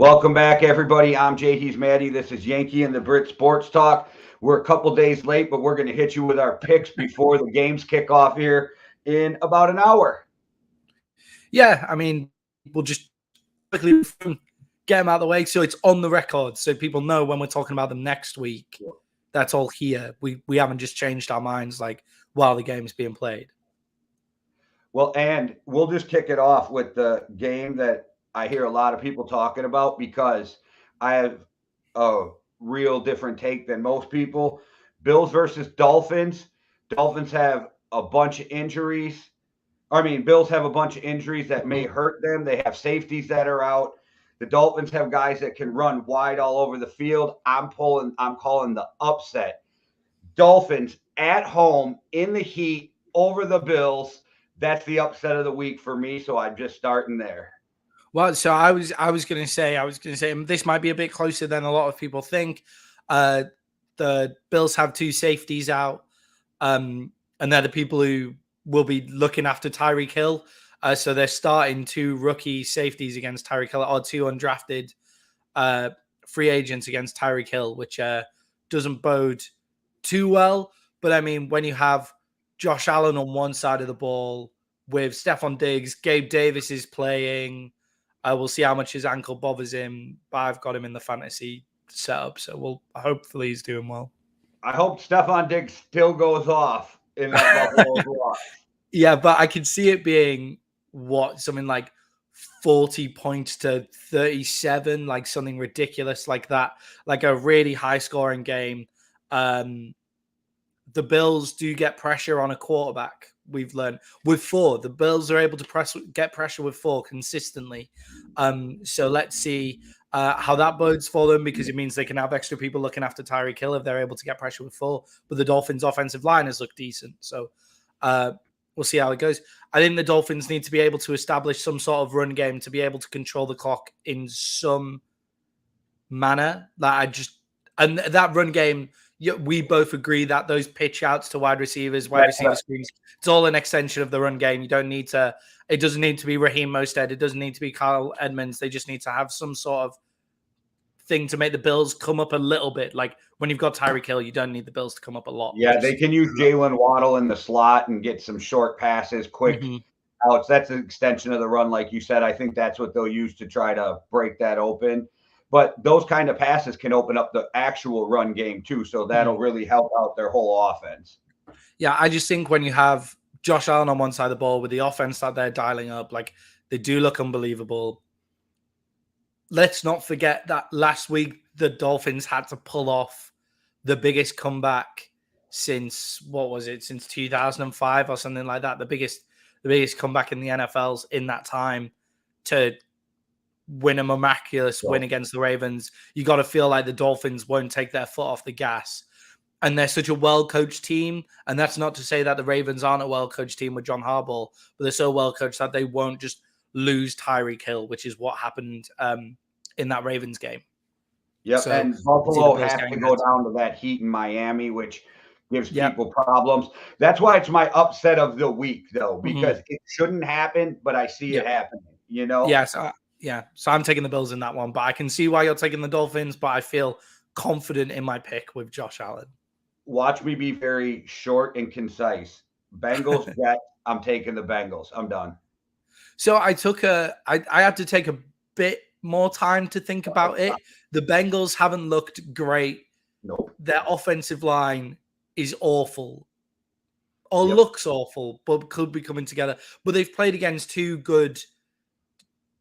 Welcome back, everybody. I'm Jay. He's Maddie. This is Yankee and the Brit Sports Talk. We're a couple days late, but we're going to hit you with our picks before the games kick off here in about an hour. Yeah, I mean, we'll just quickly get them out of the way so it's on the record so people know when we're talking about them next week. That's all here. We haven't just changed our minds like while the game's being played. Well, and we'll just kick it off with the game that I hear a lot of people talking about because I have a real different take than most people. Bills versus Dolphins. Dolphins have a bunch of injuries. Bills have a bunch of injuries that may hurt them. They have safeties that are out. The Dolphins have guys that can run wide all over the field. I'm calling the upset. Dolphins at home in the heat over the Bills. That's the upset of the week for me. So I'm just starting there. Well, so I was going to say this might be a bit closer than a lot of people think. The Bills have two safeties out, and they're the people who will be looking after Tyreek Hill. So they're starting two rookie safeties against Tyreek Hill, or two undrafted free agents against Tyreek Hill, which doesn't bode too well. But I mean, when you have Josh Allen on one side of the ball with Stephon Diggs, Gabe Davis is playing. We'll see how much his ankle bothers him, but I've got him in the fantasy setup, so hopefully he's doing well. I hope Stephon Diggs still goes off in that Buffalo loss. Yeah, but I can see it being something like 40 points to 37, like something ridiculous like that, like a really high scoring game. The Bills do get pressure on a quarterback. We've learned with four, the Bills are able to get pressure with four consistently. So let's see how that bodes for them, because it means they can have extra people looking after Tyreek Hill if they're able to get pressure with four. But the Dolphins' offensive line has looked decent. So we'll see how it goes. I think the Dolphins need to be able to establish some sort of run game to be able to control the clock in some manner. And that run game, we both agree that those pitch outs to wide receiver screens, it's all an extension of the run game. It doesn't need to be Raheem Mostert. It doesn't need to be Kyle Edmonds. They just need to have some sort of thing to make the Bills come up a little bit. Like when you've got Tyreek Hill, you don't need the Bills to come up a lot. Yeah, they can use Jalen Waddle in the slot and get some short passes, quick outs. That's an extension of the run, like you said. I think that's what they'll use to try to break that open. But those kind of passes can open up the actual run game too. So that'll really help out their whole offense. Yeah, I just think when you have Josh Allen on one side of the ball with the offense that they're dialing up, like they do look unbelievable. Let's not forget that last week the Dolphins had to pull off the biggest comeback since 2005 or something like that. The biggest comeback in the NFL's in that time to win a miraculous win against the Ravens. You got to feel like the Dolphins won't take their foot off the gas. And they're such a well-coached team. And that's not to say that the Ravens aren't a well-coached team with John Harbaugh, but they're so well-coached that they won't just lose Tyreek Hill, which is what happened in that Ravens game. Yep, so, and Buffalo has to go down to that heat in Miami, which gives people problems. That's why it's my upset of the week, though, because it shouldn't happen, but I see it happening, you know? Yes, so I'm taking the Bills in that one, but I can see why you're taking the Dolphins, but I feel confident in my pick with Josh Allen. Watch me be very short and concise. Bengals, Jets, I'm taking the Bengals. I'm done. So I had to take a bit more time to think about it. The Bengals haven't looked great. Nope. Their offensive line is awful. Or looks awful, but could be coming together. But they've played against two good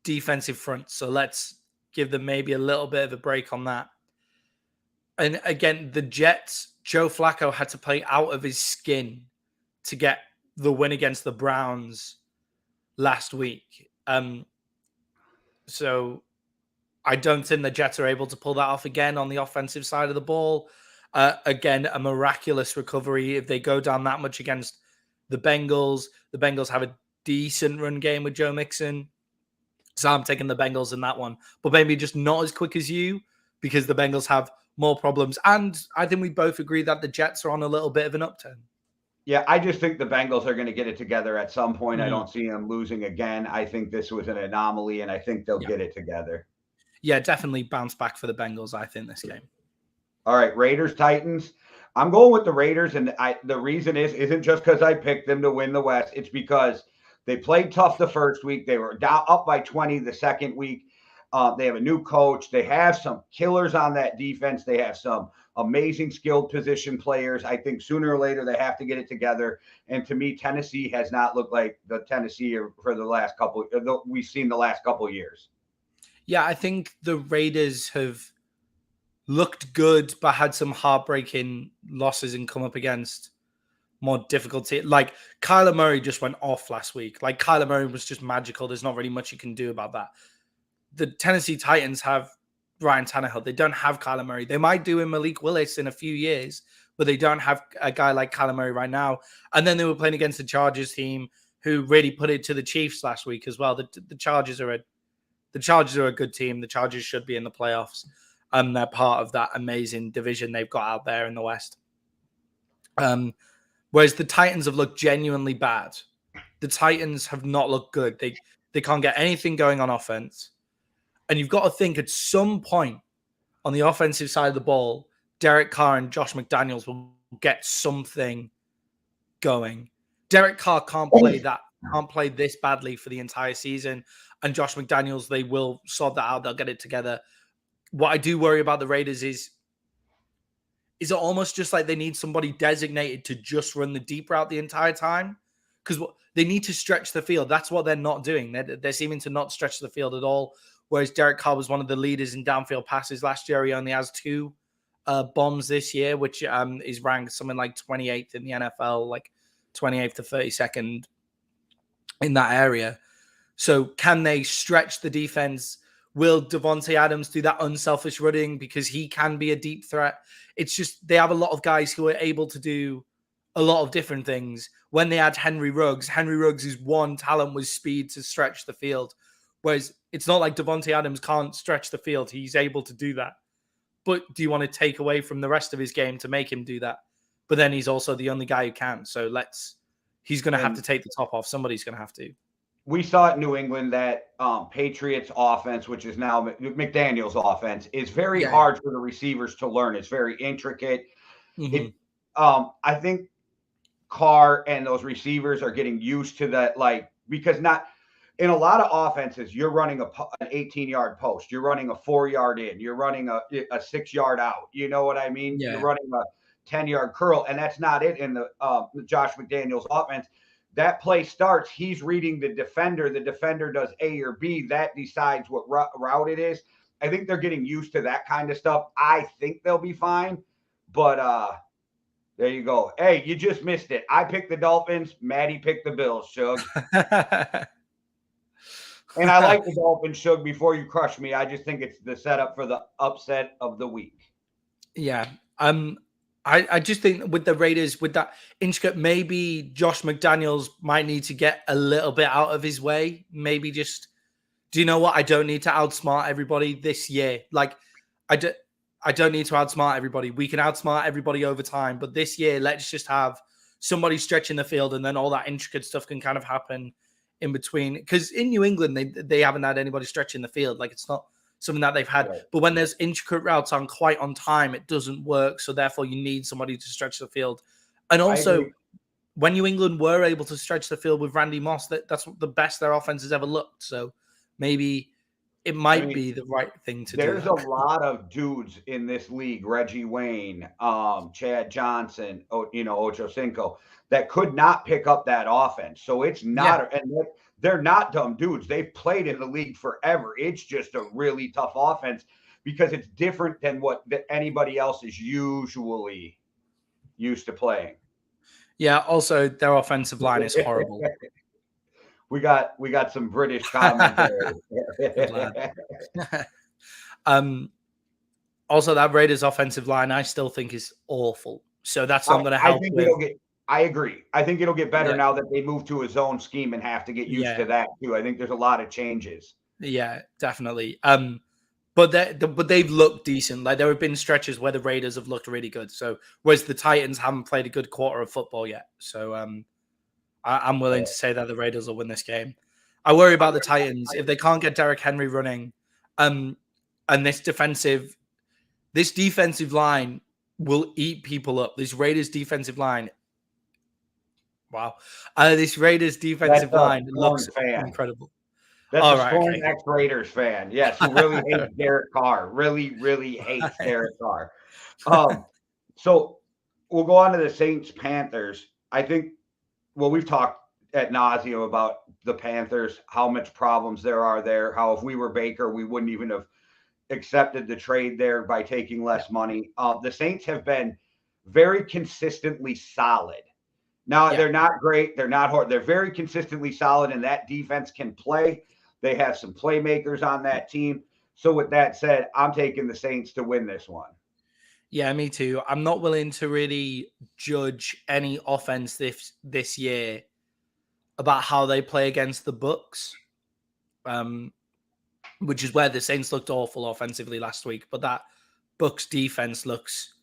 defensive fronts, so let's give them maybe a little bit of a break on that. And again, the Jets, Joe Flacco had to play out of his skin to get the win against the Browns last week. So I don't think the Jets are able to pull that off again on the offensive side of the ball. Again, a miraculous recovery if they go down that much against the Bengals. The Bengals have a decent run game with Joe Mixon. So I'm taking the Bengals in that one. But maybe just not as quick as you, because the Bengals have more problems. And I think we both agree that the Jets are on a little bit of an upturn. Yeah, I just think the Bengals are going to get it together at some point. I don't see them losing again. I think this was an anomaly, and I think they'll get it together. Yeah, definitely bounce back for the Bengals, I think, this game. All right, Raiders, Titans. I'm going with the Raiders, and the reason isn't just because I picked them to win the West. It's because they played tough the first week. They were down up by 20 the second week. They have a new coach. They have some killers on that defense. They have some amazing skilled position players. I think sooner or later they have to get it together. And to me, Tennessee has not looked like the Tennessee for the last couple we've seen the last couple of years. Yeah, I think the Raiders have looked good, but had some heartbreaking losses and come up against more difficulty. Like Kyler Murray just went off last week. Like Kyler Murray was just magical. There's not really much you can do about that. The Tennessee Titans have Ryan Tannehill. They don't have Kyler Murray. They might do in Malik Willis in a few years, but they don't have a guy like Kyler Murray right now. And then they were playing against the Chargers team who really put it to the Chiefs last week as well. The Chargers are a good team. The Chargers should be in the playoffs. They're part of that amazing division they've got out there in the West. Whereas the Titans have looked genuinely bad. The Titans have not looked good. They can't get anything going on offense. And you've got to think at some point on the offensive side of the ball, Derek Carr and Josh McDaniels will get something going. Derek Carr can't play this badly for the entire season. And Josh McDaniels, they will sort that out. They'll get it together. What I do worry about the Raiders is it almost just like they need somebody designated to just run the deep route the entire time? Because they need to stretch the field. That's what they're not doing. They're seeming to not stretch the field at all. Whereas Derek Carr was one of the leaders in downfield passes last year. He only has 2 bombs this year, which is ranked something like 28th in the NFL, like 28th to 32nd in that area. So can they stretch the defense? Will Devontae Adams do that unselfish running because he can be a deep threat? It's just they have a lot of guys who are able to do a lot of different things. When they had Henry Ruggs' one talent was speed to stretch the field. Whereas it's not like Devontae Adams can't stretch the field. He's able to do that. But do you want to take away from the rest of his game to make him do that? But then he's also the only guy who can. So he's going to have to take the top off. Somebody's going to have to. We saw at New England that Patriots offense, which is now McDaniel's offense, is very hard for the receivers to learn. It's very intricate. Mm-hmm. I think Carr and those receivers are getting used to that, because not in a lot of offenses, you're running an 18-yard post. You're running a 4-yard in. You're running a 6-yard out. You know what I mean? Yeah. You're running a 10-yard curl, and that's not it in the Josh McDaniel's offense. That play starts, he's reading the defender. The defender does A or B. That decides what route it is. I think they're getting used to that kind of stuff. I think they'll be fine. But there you go. Hey, you just missed it. I picked the Dolphins. Maddie picked the Bills, Shug. And I like the Dolphins, Shug, before you crush me. I just think it's the setup for the upset of the week. Yeah. I just think with the Raiders, with that intricate, maybe Josh McDaniels might need to get a little bit out of his way. Maybe just, do you know what? I don't need to outsmart everybody this year. Like, I don't need to outsmart everybody. We can outsmart everybody over time. But this year, let's just have somebody stretching the field and then all that intricate stuff can kind of happen in between. Because in New England, they haven't had anybody stretching the field. Like, it's not something that they've had. Right. But when there's intricate routes on quite on time, it doesn't work. So therefore, you need somebody to stretch the field. And also, when New England were able to stretch the field with Randy Moss, that's the best their offense has ever looked. So maybe it might be the right thing to do. There's a lot of dudes in this league, Reggie Wayne, Chad Johnson, Ocho Cinco, that could not pick up that offense. So it's not, and they're not dumb dudes. They've played in the league forever. It's just a really tough offense because it's different than what anybody else is usually used to playing. Yeah. Also, their offensive line is horrible. We got some British commentary. Also, that Raiders offensive line, I still think is awful. So that's not going to help. I agree. I think it'll get better now that they move to a zone scheme and have to get used to that too. I think there's a lot of changes. Yeah, definitely. But they've looked decent. Like there have been stretches where the Raiders have looked really good. So whereas the Titans haven't played a good quarter of football yet. So I'm willing to say that the Raiders will win this game. I worry about the Titans if they can't get Derrick Henry running. And this defensive line will eat people up. This Raiders defensive line. Wow. This Raiders defensive line looks incredible. That's a scorned ex-Raiders fan. Yes, who really hates Derek Carr. Really, really hates Derek Carr. So we'll go on to the Saints-Panthers. I think, well, we've talked ad nauseum about the Panthers, how much problems there are there, how if we were Baker, we wouldn't even have accepted the trade there by taking less money. The Saints have been very consistently solid. Now, they're not great. They're not hard. They're very consistently solid, and that defense can play. They have some playmakers on that team. So with that said, I'm taking the Saints to win this one. Yeah, me too. I'm not willing to really judge any offense this year about how they play against the Bucs, which is where the Saints looked awful offensively last week. But that Bucs defense looks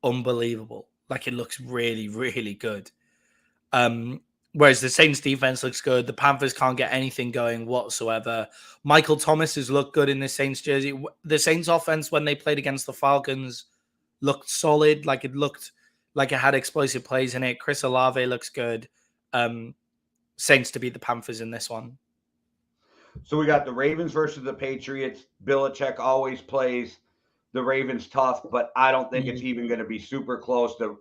unbelievable. Like, it looks really, really good. Whereas the Saints defense looks good. The Panthers can't get anything going whatsoever. Michael Thomas has looked good in the Saints jersey. The Saints offense, when they played against the Falcons, looked solid. Like, it looked like it had explosive plays in it. Chris Olave looks good. Saints to beat the Panthers in this one. So we got the Ravens versus the Patriots. Belichick always plays the Ravens tough, but I don't think it's even going to be super close. The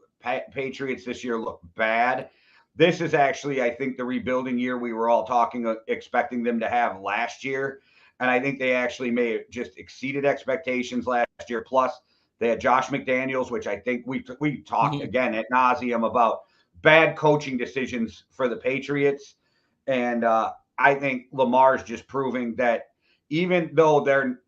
Patriots this year look bad. This is actually, I think, the rebuilding year we were all expecting them to have last year. And I think they actually may have just exceeded expectations last year. Plus, they had Josh McDaniels, which I think we talked again ad nauseum about bad coaching decisions for the Patriots. And I think Lamar's just proving that even though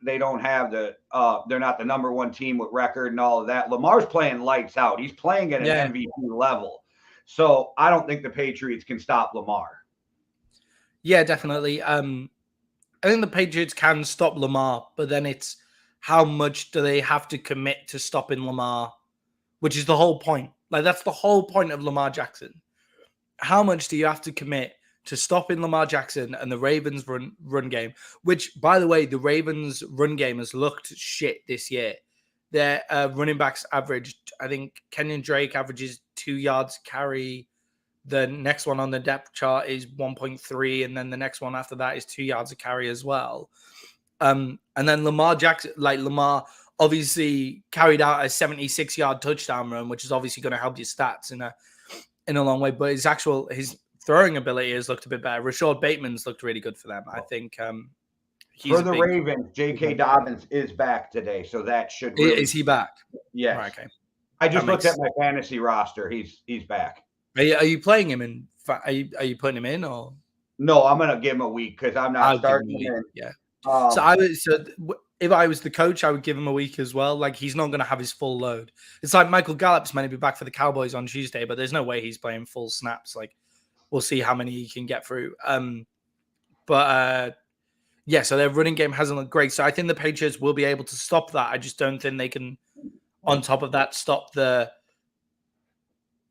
they don't have they're not the number one team with record and all of that, Lamar's playing lights out. He's playing at an MVP level. So I don't think the Patriots can stop Lamar. Yeah, definitely. I think the Patriots can stop Lamar, but then it's how much do they have to commit to stopping Lamar, which is the whole point. Like, that's the whole point of Lamar Jackson. How much do you have to commit to stopping Lamar Jackson and the Ravens run game, which, by the way, the Ravens run game has looked shit this year. Their running backs averaged, I think Kenyon Drake averages 2 yards carry. The next one on the depth chart is 1.3. And then the next one after that is 2 yards a carry as well. And then Lamar Jackson, Lamar obviously carried out a 76-yard touchdown run, which is obviously going to help your stats in a long way. But his throwing ability has looked a bit better. Rashad Bateman's looked really good for them. I think for the Ravens, J.K. Dobbins is back today, so that should really... Is he back? Yes. Right, okay. I just looked at my fantasy roster. He's back. Are you playing him in? Are you putting him in or? No, I'm gonna give him a week because I'm not starting him in. Yeah. So if I was the coach, I would give him a week as well. Like, he's not going to have his full load. It's like Michael Gallup's meant to be back for the Cowboys on Tuesday, but there's no way he's playing full snaps. Like, we'll see how many he can get through. Yeah, so their running game hasn't looked great. So I think the Patriots will be able to stop that. I just don't think they can, on top of that, stop the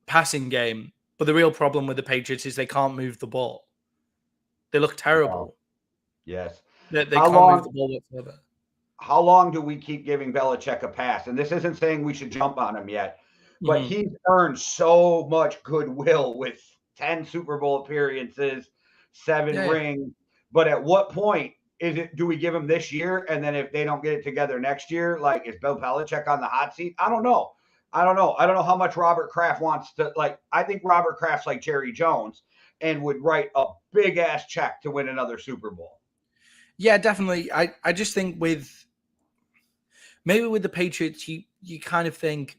passing game. But the real problem with the Patriots is they can't move the ball. They look terrible. Yes. They can't move the ball whatsoever. How long do we keep giving Belichick a pass? And this isn't saying we should jump on him yet, but he's earned so much goodwill with 10 Super Bowl appearances, 7 rings. But at what point do we give him this year? And then if they don't get it together next year, like, is Bill Belichick on the hot seat? I don't know. I don't know how much Robert Kraft wants to, like, I think Robert Kraft's like Jerry Jones and would write a big ass check to win another Super Bowl. Yeah, definitely. I just think with the Patriots, you kind of think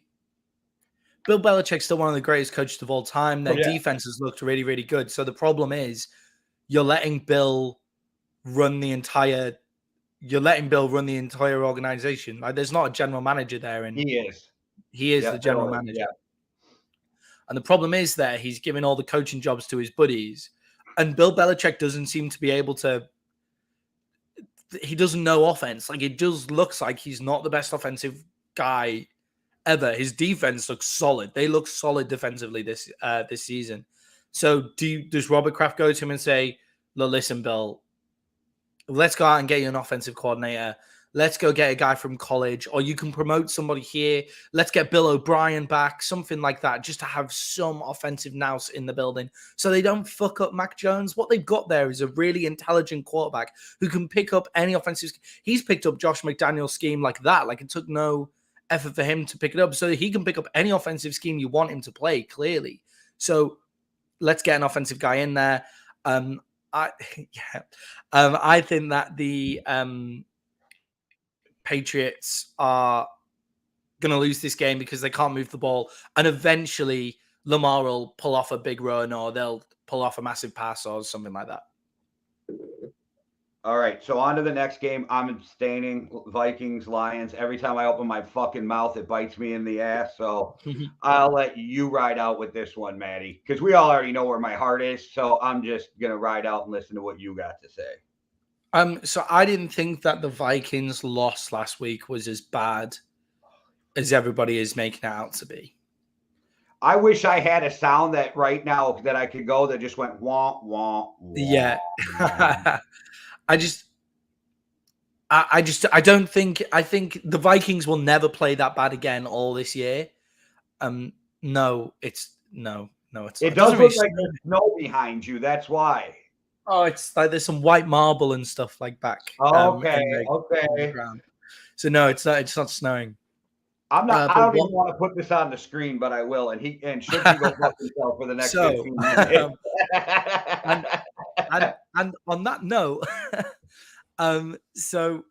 Bill Belichick's still one of the greatest coaches of all time. Their defense has looked really, really good. So the problem is you're letting Bill run the entire organization. Like, there's not a general manager there, and he is the general manager. Yeah. And the problem is that he's giving all the coaching jobs to his buddies, and Bill Belichick doesn't seem to be able to. He doesn't know offense. Like, it just looks like he's not the best offensive guy ever. His defense looks solid. They look solid defensively this season. So does Robert Kraft go to him and say, "Look, listen, Bill, let's go out and get you an offensive coordinator. let's go get a guy from college, or you can promote somebody here. Let's get Bill O'Brien back, something like that, just to have some offensive nous in the building so they don't fuck up Mac Jones. What they've got there is a really intelligent quarterback who can pick up any offensive. He's picked up Josh McDaniel's scheme like that. Like, it took no effort for him to pick it up, so he can pick up any offensive scheme you want him to play, clearly. So let's get an offensive guy in there. I think that the Patriots are going to lose this game because they can't move the ball, and eventually Lamar will pull off a big run, or they'll pull off a massive pass or something like that. All right, so on to the next game. I'm abstaining. Vikings, Lions. Every time I open my fucking mouth, it bites me in the ass. So I'll let you ride out with this one, Maddie, because we all already know where my heart is. So I'm just going to ride out and listen to what you got to say. So I didn't think that the Vikings loss last week was as bad as everybody is making it out to be. I wish I had a sound that right now that I could go that just went womp, womp, womp. Yeah. I think the Vikings will never play that bad again all this year. No, it's not. It does look like there's snow behind you. That's why. Oh, it's like there's some white marble and stuff like back. Okay. So no, it's not snowing. I'm not. I don't even want to put this on the screen, but I will. And should he go fuck himself for the next 15 minutes. and on that note, so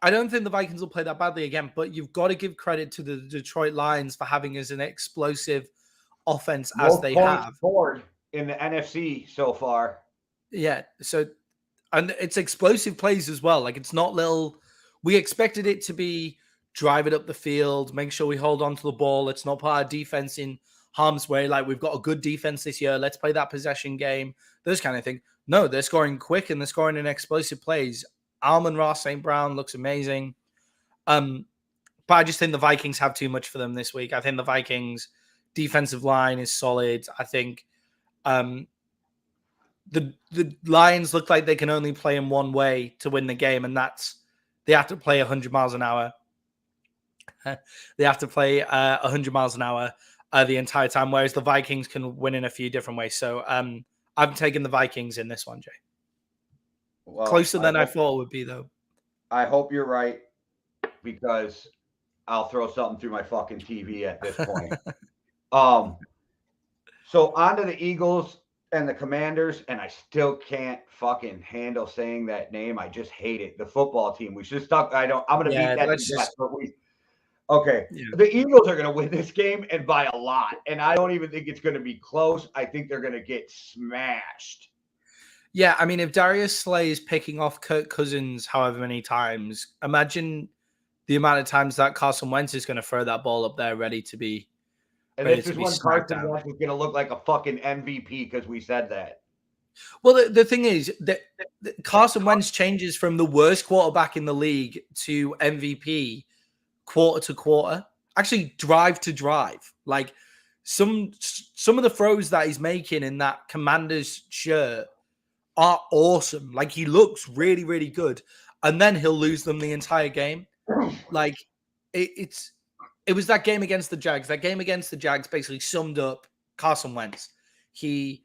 I don't think the Vikings will play that badly again. But you've got to give credit to the Detroit Lions for having as an explosive offense as they have in the NFC so far. Yeah. So, and it's explosive plays as well. Like, it's not little. We expected it to be drive it up the field, make sure we hold on to the ball. Let's not put our defense in harm's way. Like, we've got a good defense this year. Let's play that possession game. Those kind of things. No, they're scoring quick and they're scoring in explosive plays. Amon-Ra St. Brown looks amazing. But I just think the Vikings have too much for them this week. I think the Vikings defensive line is solid. I think the Lions look like they can only play in one way to win the game, and that's they have to play 100 miles an hour. They have to play 100 miles an hour the entire time, whereas the Vikings can win in a few different ways. So I'm taking the Vikings in this one, Jay. Well, closer than I thought it would be, though. I hope you're right, because I'll throw something through my fucking TV at this point. So on to the Eagles and the Commanders, and I still can't fucking handle saying that name. I just hate it. The football team. We should stop. I'm going to beat that to death, but okay. Yeah. The Eagles are going to win this game, and by a lot. And I don't even think it's going to be close. I think they're going to get smashed. Yeah, I mean, if Darius Slay is picking off Kirk Cousins however many times, imagine the amount of times that Carson Wentz is going to throw that ball up there ready to be. And this is when Carson Wentz is going to look like a fucking MVP because we said that. Well, the thing is that Carson Wentz changes from the worst quarterback in the league to MVP quarter to quarter, actually drive to drive. Like some of the throws that he's making in that Commanders shirt are awesome. Like, he looks really, really good. And then he'll lose them the entire game. Like, it was that game against the Jags. That game against the Jags basically summed up Carson Wentz. He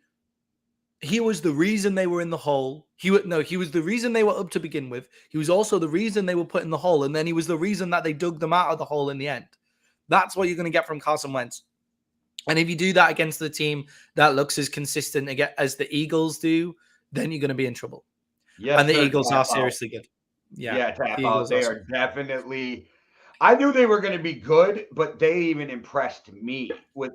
was the reason they were in the hole. He was the reason they were up to begin with. He was also the reason they were put in the hole. And then he was the reason that they dug them out of the hole in the end. That's what you're going to get from Carson Wentz. And if you do that against the team that looks as consistent as the Eagles do, then you're going to be in trouble. Yes, and the Eagles are seriously good. Yeah, tap out. They are definitely. I knew they were going to be good, but they even impressed me with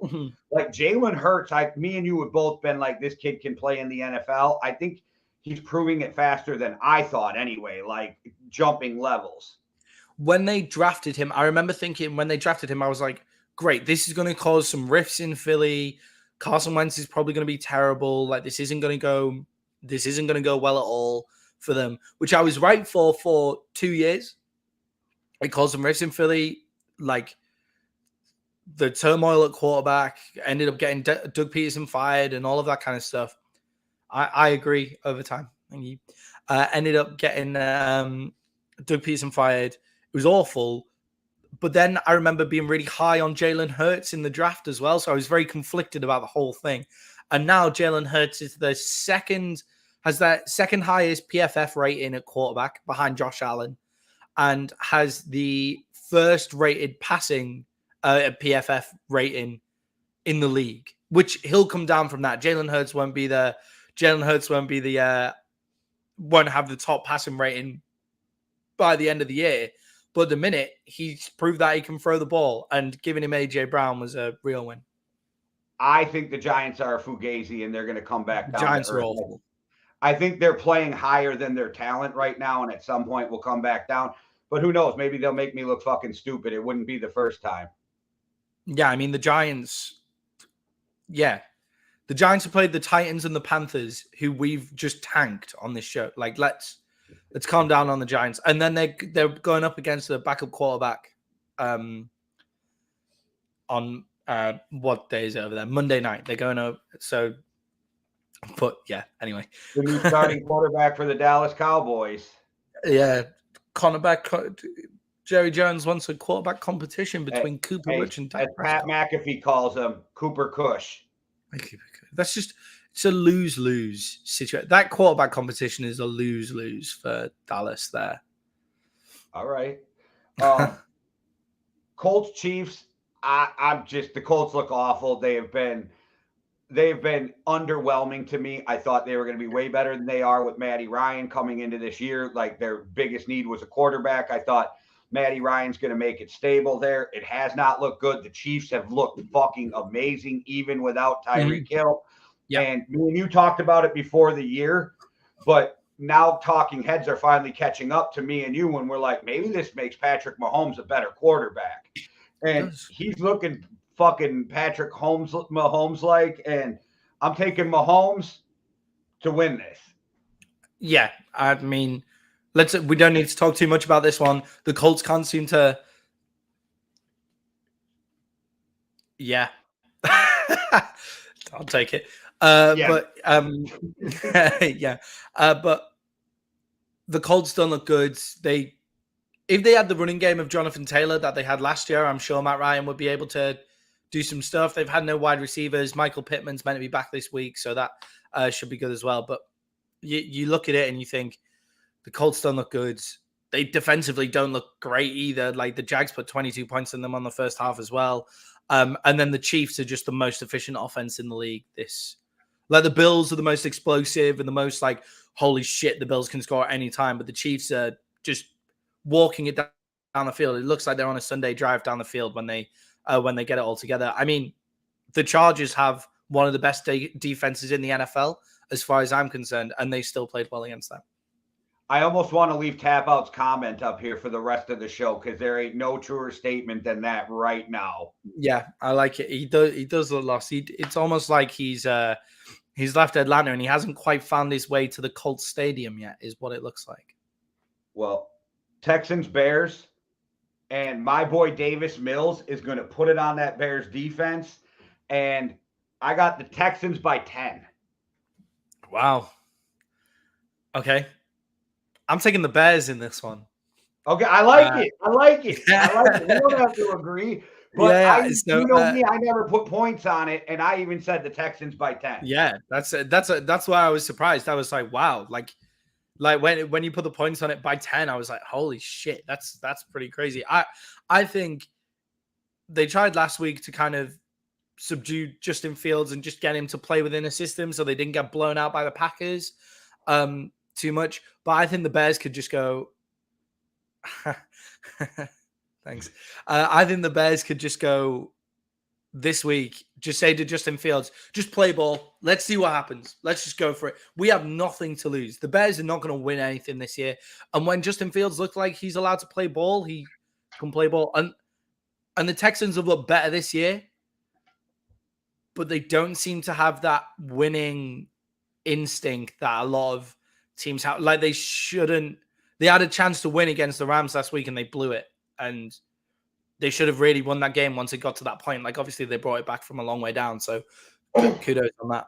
like Jalen Hurts. Me and you have both been like, this kid can play in the NFL. I think he's proving it faster than I thought anyway, like jumping levels. When they drafted him, I remember thinking when they drafted him, I was like, great, this is going to cause some rifts in Philly. Carson Wentz is probably going to be terrible. Like, this isn't going to go well at all for them, which I was right for 2 years. It caused some rifts in Philly, like the turmoil at quarterback, ended up getting Doug Peterson fired and all of that kind of stuff. I agree over time. And he ended up getting Doug Peterson fired. It was awful. But then I remember being really high on Jalen Hurts in the draft as well. So I was very conflicted about the whole thing. And now Jalen Hurts is has that second highest PFF rating at quarterback behind Josh Allen, and has the first rated passing PFF rating in the league, which he'll come down from that. Jalen Hurts won't have the top passing rating by the end of the year. But the minute he's proved that he can throw the ball, and giving him AJ Brown was a real win. I think the Giants are a fugazi and they're going to come back down. Giants are awful. I think they're playing higher than their talent right now, and at some point will come back down. But who knows? Maybe they'll make me look fucking stupid. It wouldn't be the first time. Yeah, I mean, the Giants. Yeah. The Giants have played the Titans and the Panthers, who we've just tanked on this show. Like, let's calm down on the Giants. And then they're going up against the backup quarterback on what day is it over there? Monday night. They're going up. So, but yeah, anyway. The new starting quarterback for the Dallas Cowboys. Yeah. Jerry Jones wants a quarterback competition between Cooper Rush and Dak Pat McAfee calls him, Cooper Cush. That's just, it's a lose-lose situation. That quarterback competition is a lose-lose for Dallas there. All right. Colts Chiefs. The Colts look awful. They've been underwhelming to me. I thought they were going to be way better than they are with Matty Ryan coming into this year. Like, their biggest need was a quarterback. I thought Matty Ryan's going to make it stable there. It has not looked good. The Chiefs have looked fucking amazing, even without Tyreek Hill. Yep. And me and you talked about it before the year, but now talking heads are finally catching up to me and you when we're like, maybe this makes Patrick Mahomes a better quarterback. And he's looking fucking Patrick Mahomes-like, and I'm taking Mahomes to win this. Yeah, I mean, we don't need to talk too much about this one. The Colts can't seem to. Yeah, I'll take it. But yeah, but the Colts don't look good. If they had the running game of Jonathan Taylor that they had last year, I'm sure Matt Ryan would be able to do some stuff. They've had no wide receivers. Michael Pittman's meant to be back this week, so that should be good as well. But you look at it and you think the Colts don't look good. They defensively don't look great either. Like, the Jags put 22 points in them on the first half as well. And then the Chiefs are just the most efficient offense in the league. The Bills are the most explosive and the most like, holy shit, the Bills can score at any time. But the Chiefs are just walking it down the field. It looks like they're on a Sunday drive down the field when they get it all together. I mean, the Chargers have one of the best defenses in the NFL as far as I'm concerned, and they still played well against them. I almost want to leave Tap Out's comment up here for the rest of the show because there ain't no truer statement than that right now. Yeah, I like it. He does look lost. It's almost like he's left Atlanta and he hasn't quite found his way to the Colts Stadium yet, is what it looks like. Well, Texans, Bears, and my boy Davis Mills is going to put it on that Bears defense, and I got the Texans by 10. Wow. Okay. I'm taking the Bears in this one. Okay, I like it. I like it. We don't have to agree. But you know me, I never put points on it, and I even said the Texans by 10. Yeah, that's why I was surprised. I was like, wow, like when you put the points on it by 10, I was like, holy shit, that's pretty crazy. I think they tried last week to kind of subdue Justin Fields and just get him to play within a system so they didn't get blown out by the Packers too much. But I think the Bears could just go. Thanks. I think the Bears could just go this week, just say to Justin Fields, just play ball. Let's see what happens. Let's just go for it. We have nothing to lose. The Bears are not going to win anything this year. And when Justin Fields looked like he's allowed to play ball, he can play ball. And the Texans have looked better this year, but they don't seem to have that winning instinct that a lot of teams have. Like, they shouldn't. They had a chance to win against the Rams last week and they blew it. And they should have really won that game once it got to that point. Like, obviously, they brought it back from a long way down. So kudos on that.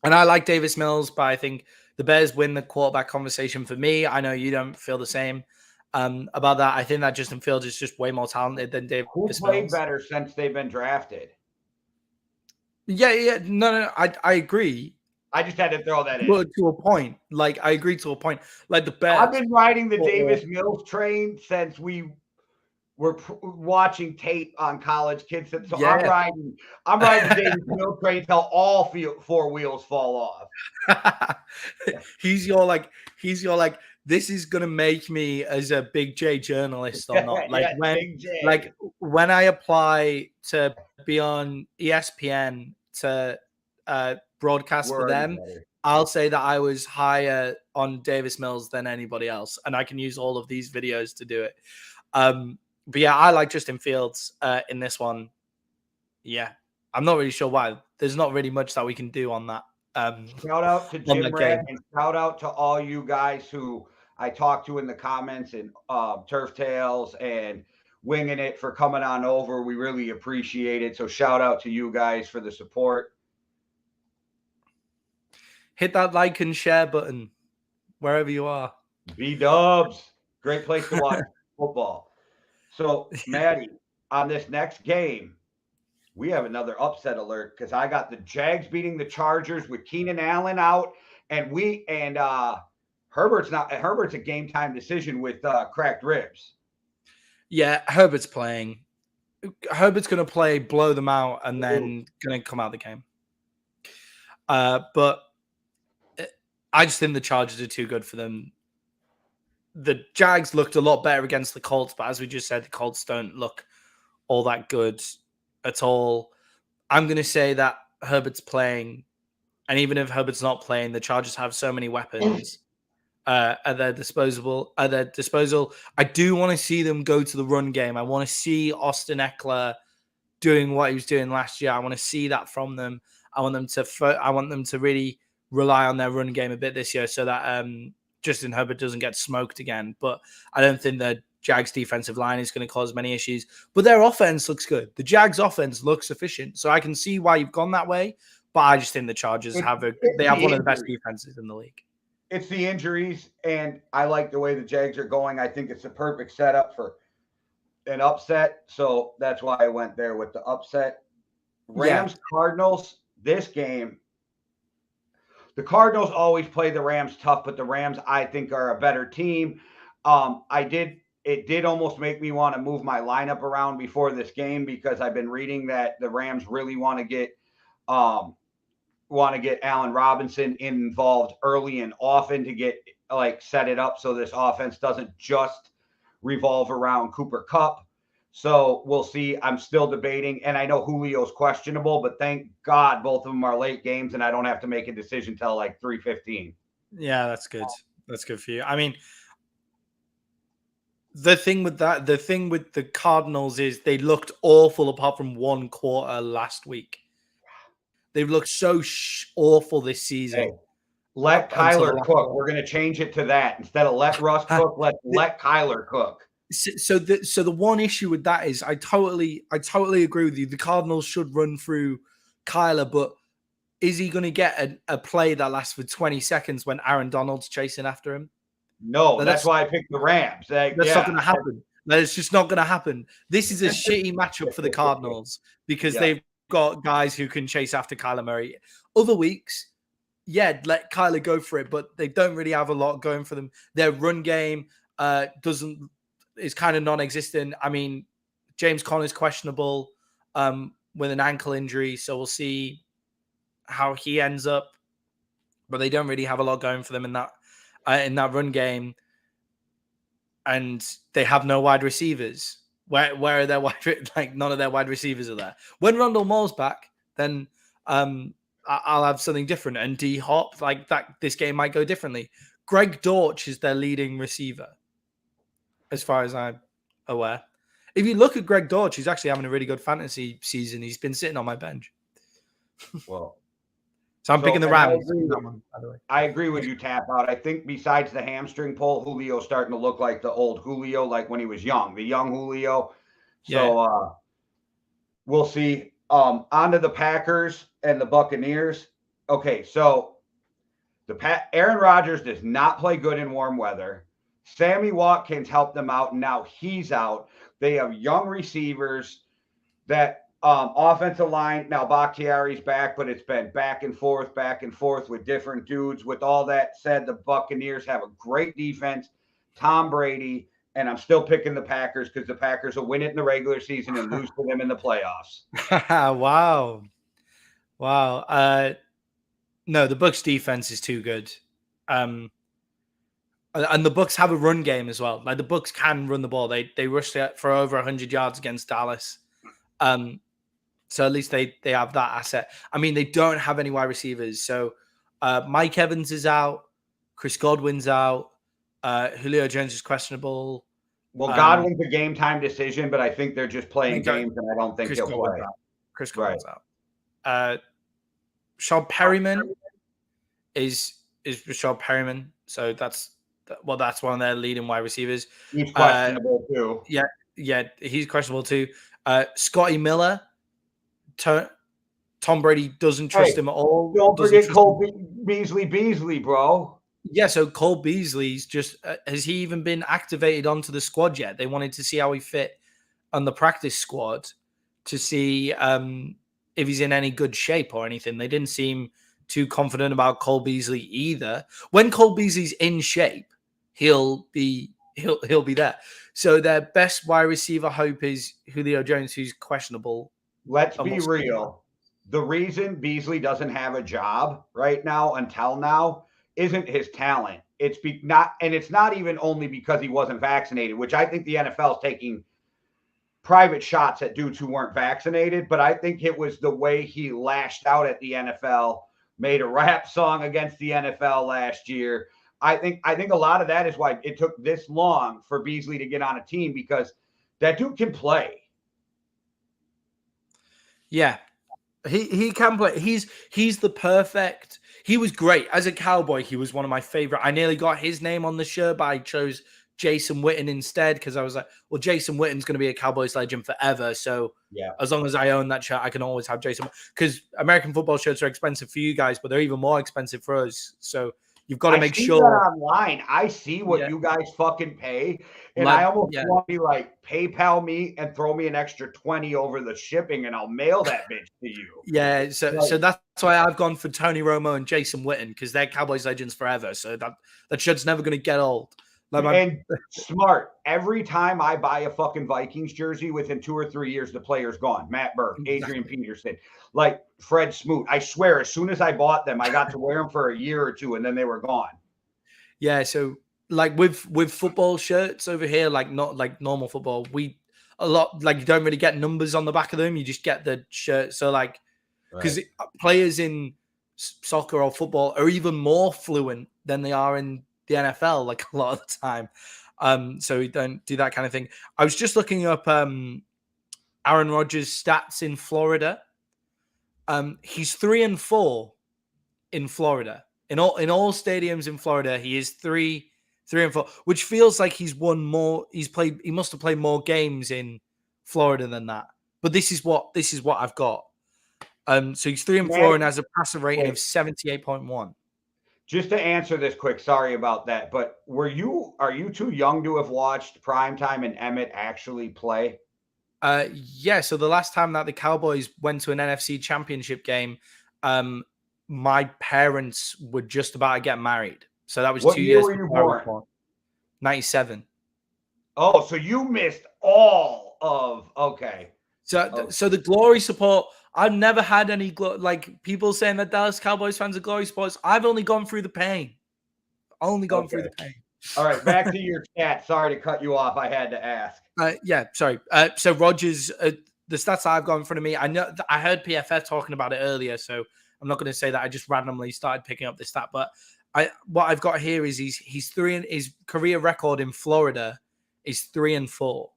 And I like Davis Mills, but I think the Bears win the quarterback conversation for me. I know you don't feel the same about that. I think that Justin Fields is just way more talented than Who Davis played Mills. better since they've been drafted? Yeah. No, I agree. I just had to throw that in. Well, to a point. Like, I agree to a point. Like, the Bears. I've been riding the Davis Mills train since we were watching tape on college kids. So Yeah. I'm riding the Davis Mills train until all four wheels fall off. He's your like, this is gonna make me as a Big J journalist or not. Like, when I apply to be on ESPN to broadcast for them, I'll say that I was higher on Davis Mills than anybody else, and I can use all of these videos to do it. But yeah, I like Justin Fields in this one. Yeah, I'm not really sure why. There's not really much that we can do on that. Shout out to Jim Red, and shout out to all you guys who I talked to in the comments, and Turf Tales and Winging It for coming on over. We really appreciate it. So shout out to you guys for the support. Hit that like and share button wherever you are. B-dubs. Great place to watch football. So, Maddie, on this next game, we have another upset alert because I got the Jags beating the Chargers with Keenan Allen out, and Herbert's a game time decision with cracked ribs. Yeah, Herbert's playing. Herbert's going to play, blow them out, and then going to come out of the game. But I just think the Chargers are too good for them. The Jags looked a lot better against the Colts, but as we just said, the Colts don't look all that good at all. I'm going to say that Herbert's playing, and even if Herbert's not playing, the Chargers have so many weapons at their disposal. I do want to see them go to the run game. I want to see Austin Eckler doing what he was doing last year. I want to see that from them. I want them to really rely on their run game a bit this year, so that Justin Herbert doesn't get smoked again. But I don't think the Jags defensive line is going to cause many issues. But their offense looks good. The Jags offense looks efficient. So I can see why you've gone that way. But I just think the Chargers have one of the best defenses in the league. It's the injuries, and I like the way the Jags are going. I think it's a perfect setup for an upset. So that's why I went there with the upset. Rams, Cardinals, this game. The Cardinals always play the Rams tough, but the Rams, I think, are a better team. It did almost make me want to move my lineup around before this game because I've been reading that the Rams really want to get Allen Robinson involved early and often to get set it up so this offense doesn't just revolve around Cooper Kupp. So we'll see. I'm still debating, and I know Julio's questionable, but thank God both of them are late games, and I don't have to make a decision till 3:15. Yeah, that's good. That's good for you. I mean, the thing with the Cardinals is they looked awful apart from one quarter last week. They've looked so awful this season. Hey, let Kyler cook. We're going to change it to that. Instead of let Russ cook, let Kyler cook. So the one issue with that is I totally agree with you. The Cardinals should run through Kyler, but is he going to get a play that lasts for 20 seconds when Aaron Donald's chasing after him? No, that's why I picked the Rams. That's not going to happen. It's just not going to happen. This is a shitty matchup for the Cardinals because they've got guys who can chase after Kyler Murray. Other weeks, let Kyler go for it, but they don't really have a lot going for them. Their run game is kind of non-existent. I mean, James Conner's questionable with an ankle injury, so we'll see how he ends up. But they don't really have a lot going for them in that run game, and they have no wide receivers. Where are their none of their wide receivers are there. When Rondale Moore's back, then I'll have something different. And D Hop, this game might go differently. Greg Dortch is their leading receiver, as far as I'm aware. If you look at Greg Dortch, he's actually having a really good fantasy season. He's been sitting on my bench. Well, so I'm picking the Rams. I agree with you, Tap Out. I think besides the hamstring pull, Julio's starting to look like the old Julio, like when he was young, the young Julio. So we'll see. On to the Packers and the Buccaneers. okay, so Aaron Rodgers does not play good in warm weather. Sammy Watkins helped them out, and now he's out. They have young receivers. That offensive line, now Bakhtiari's back, but it's been back and forth with different dudes. With all that said, the Buccaneers have a great defense, Tom Brady, and I'm still picking the Packers because the Packers will win it in the regular season and lose to them in the playoffs. Wow. No, the Bucs defense is too good. And the Bucs have a run game as well. Like the Bucs can run the ball. They rushed it for over 100 yards against Dallas. So at least they have that asset. I mean, they don't have any wide receivers. So Mike Evans is out. Chris Godwin's out. Julio Jones is questionable. Well, Godwin's a game time decision, but I think they're just playing games, and I don't think he'll play. Chris Godwin's out. Rashad Perryman is Rashad Perryman. So that's one of their leading wide receivers. He's questionable too. Yeah, he's questionable too. Scotty Miller. Tom Brady doesn't trust him at all. Don't forget Cole Beasley, bro. Yeah, so Cole Beasley's just has he even been activated onto the squad yet? They wanted to see how he fit on the practice squad to see if he's in any good shape or anything. They didn't seem too confident about Cole Beasley either. When Cole Beasley's in shape, he'll be there. So their best wide receiver hope is Julio Jones, who's questionable. Let's be real. The reason Beasley doesn't have a job right now until now isn't his talent. It's not even only because he wasn't vaccinated, which I think the NFL is taking private shots at dudes who weren't vaccinated, but I think it was the way he lashed out at the NFL, made a rap song against the NFL last year. I think a lot of that is why it took this long for Beasley to get on a team, because that dude can play. Yeah, he can play. He's the perfect. He was great as a Cowboy. He was one of my favorite. I nearly got his name on the shirt, but I chose Jason Witten instead because I was like, well, Jason Witten's going to be a Cowboys legend forever. So as long as I own that shirt, I can always have Jason. Because American football shirts are expensive for you guys, but they're even more expensive for us. So you've got to make sure. That online, I see what you guys fucking pay, and I almost want to be like, PayPal me and throw me an extra 20 over the shipping, and I'll mail that bitch to you. Yeah, so that's why I've gone for Tony Romo and Jason Witten, because they're Cowboys legends forever. So that shirt's never going to get old. And smart. Every time I buy a fucking Vikings jersey, within 2 or 3 years, the player's gone. Matt Burke, Adrian Peterson, like Fred Smoot. I swear, as soon as I bought them, I got to wear them for a year or two, and then they were gone. Yeah, so like with football shirts over here, like not like normal football, you don't really get numbers on the back of them. You just get the shirt. So like, because players in soccer or football are even more fluent than they are in the NFL, like a lot of the time. So we don't do that kind of thing. I was just looking up Aaron Rodgers' stats in Florida. He's 3-4 in Florida. In all stadiums in Florida, he is 3-4, which feels like he's won more. He must have played more games in Florida than that. But this is what I've got. So he's 3-4 and has a passer rating of 78.1. Just to answer this quick, sorry about that, but are you too young to have watched Primetime and Emmett actually play? Yeah, so the last time that the Cowboys went to an NFC championship game, my parents were just about to get married. So that was 2 years before I was born. 97. Oh, so you missed all of, okay. So the glory support, I've never had any like people saying that Dallas Cowboys fans are glory supporters. I've only gone through the pain. Through the pain. All right, back to your chat. Sorry to cut you off. I had to ask. Yeah, sorry. So Rodgers, the stats I've got in front of me, I know I heard PFF talking about it earlier, so I'm not going to say that I just randomly started picking up this stat, but what I've got here is he's his career record in Florida is 3-4.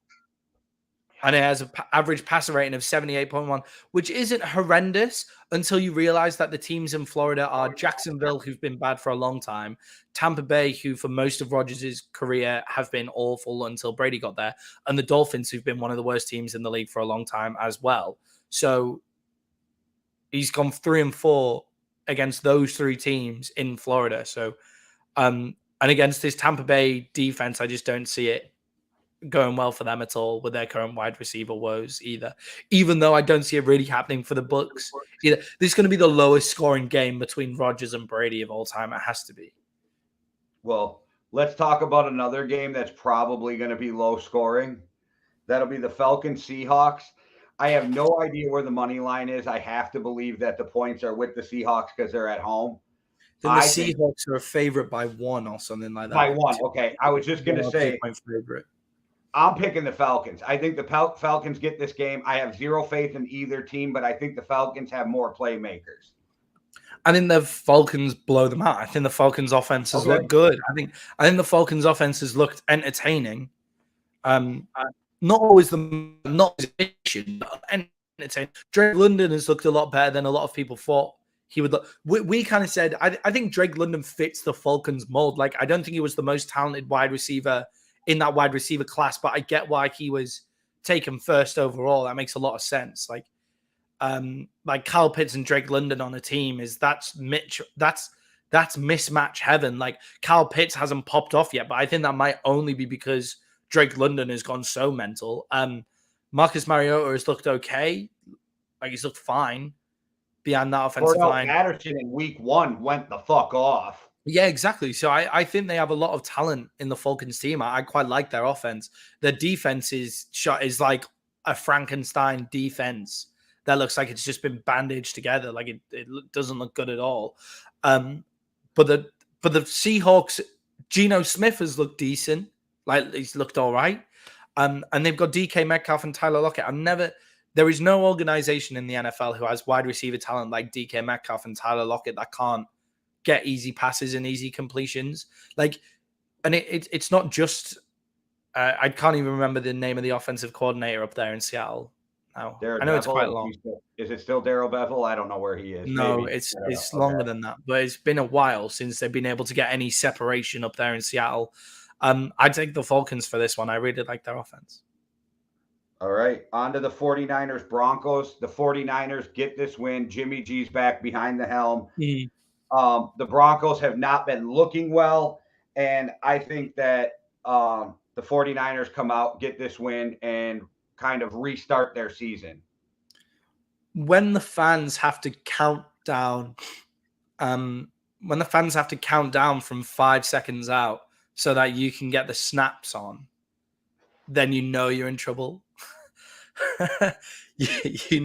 And it has an average passer rating of 78.1, which isn't horrendous until you realize that the teams in Florida are Jacksonville, who've been bad for a long time, Tampa Bay, who for most of Rodgers' career have been awful until Brady got there, and the Dolphins, who've been one of the worst teams in the league for a long time as well. So he's gone 3-4 against those three teams in Florida. So, and against this Tampa Bay defense, I just don't see it going well for them at all with their current wide receiver woes either. Even though I don't see it really happening for the Bucs either. This is going to be the lowest scoring game between Rodgers and Brady of all time. It has to be. Well, let's talk about another game that's probably going to be low scoring. That'll be the Falcons Seahawks. I have no idea where the money line is. I have to believe that the points are with the Seahawks because they're at home. Then the Seahawks are a favorite by 1 or something like that. By 1, okay. I was just going to say, I'm picking the Falcons. I think the Falcons get this game. I have zero faith in either team, but I think the Falcons have more playmakers. I think the Falcons blow them out. I think the Falcons' offenses look good. I think the Falcons' offenses looked entertaining. Not always efficient, but entertaining. Drake London has looked a lot better than a lot of people thought he would look. We kind of said I think Drake London fits the Falcons mold. Like, I don't think he was the most talented wide receiver in that wide receiver class, but I get why he was taken first overall. That makes a lot of sense. Like Kyle Pitts and Drake London on a team that's mismatch heaven. Like, Kyle Pitts hasn't popped off yet, but I think that might only be because Drake London has gone so mental. Marcus Mariota has looked okay. Like, he's looked fine behind that offensive line. Patterson in week 1 went the fuck off. Yeah, exactly. So I think they have a lot of talent in the Falcons team. I quite like their offense. Their defense is like a Frankenstein defense that looks like it's just been bandaged together. Like, it doesn't look good at all. But the Seahawks, Geno Smith has looked decent. Like, he's looked all right. And they've got DK Metcalf and Tyler Lockett. There is no organization in the NFL who has wide receiver talent like DK Metcalf and Tyler Lockett that can't get easy passes and easy completions. Like, and it's not just, I can't even remember the name of the offensive coordinator up there in Seattle now. I know it's quite long. Is it still Darrell Bevell? I don't know where he is. No, maybe. it's longer than that, but it's been a while since they've been able to get any separation up there in Seattle. I'd take the Falcons for this one. I really like their offense. All right, on to the 49ers Broncos. The 49ers get this win. Jimmy G's back behind the helm. The Broncos have not been looking well, and I think that the 49ers come out, get this win, and kind of restart their season. When the fans have to count down, from 5 seconds out so that you can get the snaps on, then you know you're in trouble. you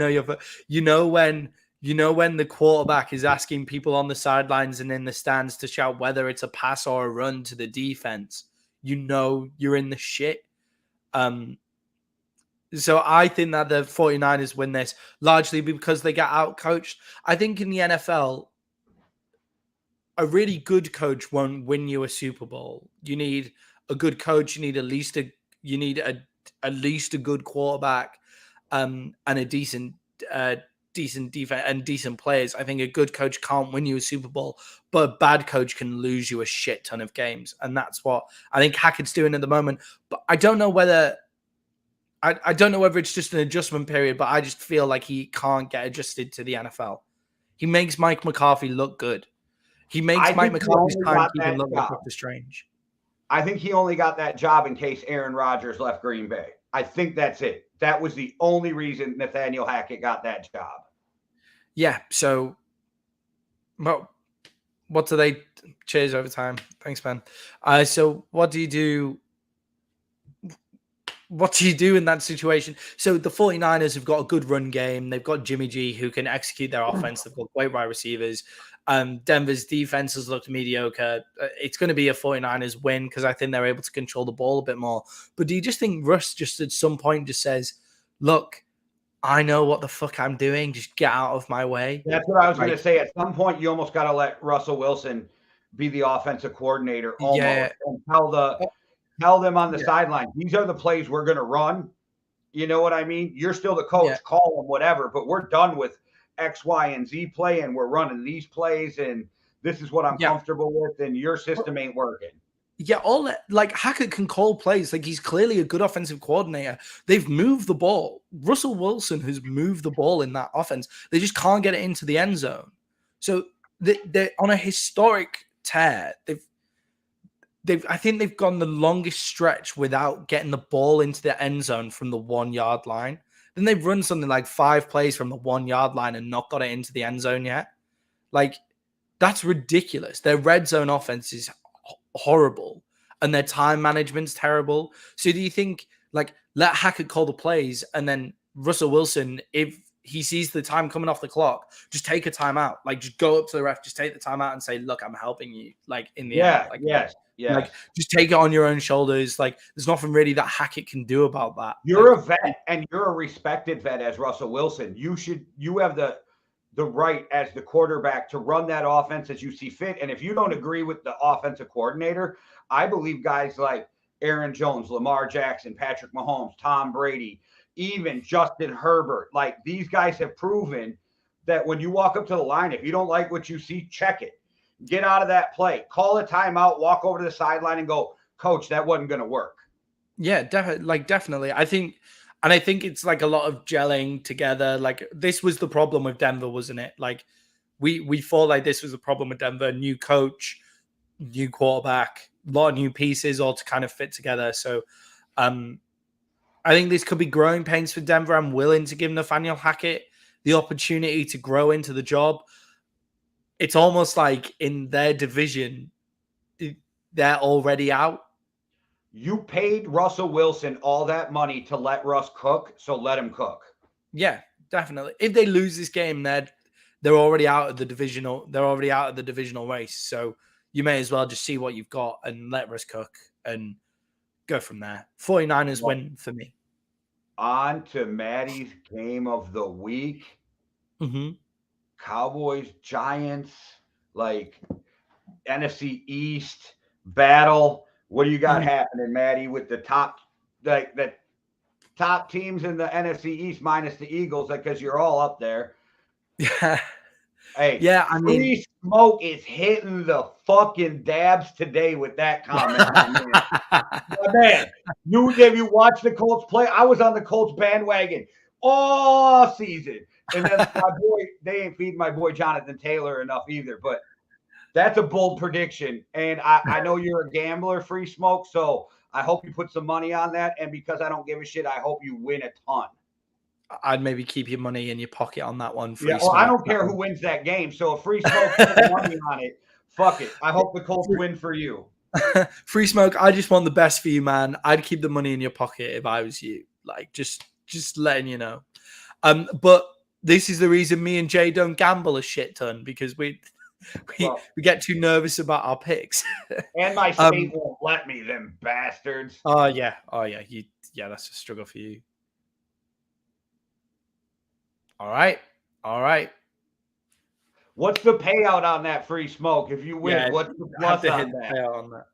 know when the quarterback is asking people on the sidelines and in the stands to shout whether it's a pass or a run to the defense, you know you're in the shit. So I think that the 49ers win this largely because they get out-coached. I think in the NFL, a really good coach won't win you a Super Bowl. You need a good coach. You need at least a good quarterback, and a decent defense and decent players. I think a good coach can't win you a Super Bowl, but a bad coach can lose you a shit ton of games, and that's what I think Hackett's doing at the moment. But I don't know whether it's just an adjustment period, but I just feel like he can't get adjusted to the NFL. He makes Mike McCarthy look good. He makes Mike McCarthy's timekeeping look like Dr. Strange. I think he only got that job in case Aaron Rodgers left Green Bay. I think that's it. That was the only reason Nathaniel Hackett got that job. Yeah. So, well, what do they? Cheers overtime. Thanks, man. So what do you do? What do you do in that situation? So the 49ers have got a good run game. They've got Jimmy G who can execute their offense. They've got great wide receivers. Denver's defense has looked mediocre. It's going to be a 49ers win because I think they're able to control the ball a bit more. But do you just think Russ just at some point just says, look, I know what the fuck I'm doing. Just get out of my way. That's what I was going to say. At some point, you almost got to let Russell Wilson be the offensive coordinator almost and tell them on the sideline, these are the plays we're going to run. You know what I mean? You're still the coach. Call them whatever, but we're done with X, Y, and Z play, and we're running these plays, and this is what I'm comfortable with, and your system ain't working. Yeah, Hackett can call plays. Like, he's clearly a good offensive coordinator. They've moved the ball. Russell Wilson has moved the ball in that offense. They just can't get it into the end zone. So they're on a historic tear. I think they've gone the longest stretch without getting the ball into the end zone from the 1 yard line. Then they've run something like 5 plays from the 1 yard line and not got it into the end zone yet. Like, that's ridiculous. Their red zone offense is horrible and their time management's terrible. So do you think, like, let Hackett call the plays and then Russell Wilson, if he sees the time coming off the clock, just take a timeout. Like, just go up to the ref, just take the timeout and say, look, I'm helping you. Like, in the end. Like, yes. Like, just take it on your own shoulders. Like, there's nothing really that Hackett can do about that. You're like, a vet, and you're a respected vet as Russell Wilson. You have the right as the quarterback to run that offense as you see fit. And if you don't agree with the offensive coordinator, I believe guys like Aaron Jones, Lamar Jackson, Patrick Mahomes, Tom Brady, even Justin Herbert, like these guys have proven that when you walk up to the line, if you don't like what you see, check it. Get out of that play. Call a timeout, walk over to the sideline and go, Coach, that wasn't going to work. Yeah, definitely. I think it's like a lot of gelling together. Like, this was the problem with Denver, wasn't it? Like, we thought like this was the problem with Denver. New coach, new quarterback, a lot of new pieces all to kind of fit together. So I think this could be growing pains for Denver. I'm willing to give Nathaniel Hackett the opportunity to grow into the job. It's almost like in their division, they're already out. You paid Russell Wilson all that money to let Russ cook, so let him cook. Yeah, definitely. If they lose this game, they're already out of the divisional. They're already out of the divisional race. So you may as well just see what you've got and let Russ cook and go from there. 49ers win for me. On to Maddie's game of the week. Mm-hmm. Cowboys, Giants, like NFC East battle. What do you got happening, Maddie, with the top teams in the NFC East minus the Eagles, because you're all up there? Yeah. Hey, yeah, I mean, Free Smoke is hitting the fucking dabs today with that comment. Man, have you watched the Colts play? I was on the Colts bandwagon all season. And then they ain't feeding my boy Jonathan Taylor enough either. But that's a bold prediction. And I know you're a gambler, Free Smoke, so I hope you put some money on that. And because I don't give a shit, I hope you win a ton. I'd maybe keep your money in your pocket on that one. Free Smoke. I don't care who wins that game. So if Free Smoke puts money on it, fuck it. I hope the Colts win for you. Free Smoke, I just want the best for you, man. I'd keep the money in your pocket if I was you. Like, just letting you know. But this is the reason me and Jay don't gamble a shit ton, because we get too nervous about our picks. And my state won't let me, them bastards. Oh yeah. That's a struggle for you. All right. What's the payout on that, Free Smoke? If you win, what's the plus on that? Payout on that?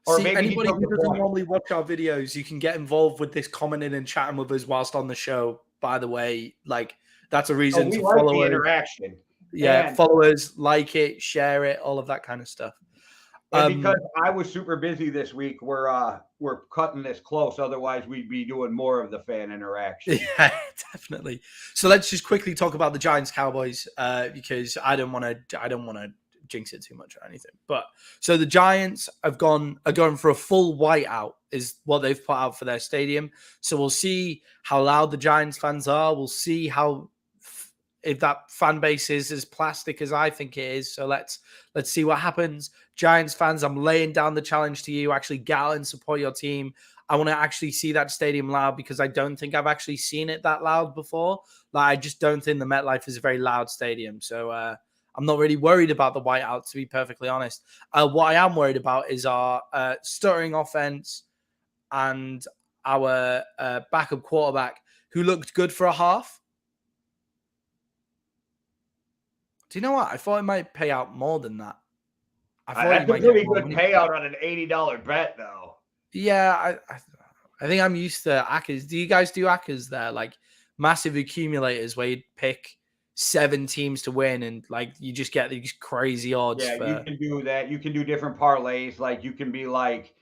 Or see, maybe anybody who doesn't normally watch our videos, you can get involved with this, commenting and chatting with us whilst on the show. By the way, like, that's a reason to follow the interaction. Yeah, follow us, like it, share it, all of that kind of stuff. And because I was super busy this week, we're cutting this close. Otherwise, we'd be doing more of the fan interaction. Yeah, definitely. So let's just quickly talk about the Giants Cowboys, because I don't want to jinx it too much or anything. But so the Giants are going for a full whiteout, is what they've put out for their stadium. So we'll see how loud the Giants fans are. We'll see if that fan base is as plastic as I think it is. So let's see what happens. Giants fans, I'm laying down the challenge to you. Actually get out and support your team. I want to actually see that stadium loud, because I don't think I've actually seen it that loud before. Like, I just don't think the MetLife is a very loud stadium. So I'm not really worried about the whiteout, to be perfectly honest. What I am worried about is our stuttering offense and our backup quarterback, who looked good for a half. Do you know what? I thought it might pay out more than that. That's a pretty good payout on an $80 bet, though. Yeah, I think I'm used to Ackers. Do you guys do Ackers there? Like, massive accumulators where you pick 7 teams to win, and like you just get these crazy odds. Yeah, you can do that. You can do different parlays. Like, you can be like,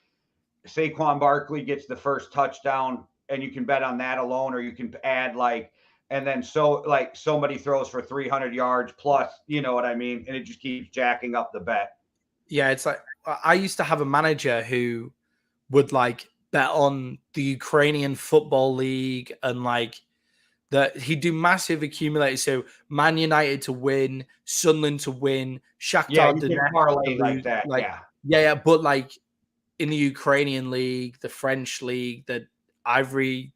Saquon Barkley gets the first touchdown, and you can bet on that alone, or you can add like and then somebody throws for 300 yards plus, you know what I mean? And it just keeps jacking up the bet. Yeah, it's like I used to have a manager who would like bet on the Ukrainian football league and like that he'd do massive accumulators. So Man United to win, Sunderland to win, Yeah, Shakhtar you can Donetsk to parlay like lose. that. Like, Yeah. yeah, but like in the Ukrainian league, the French league, the Ivory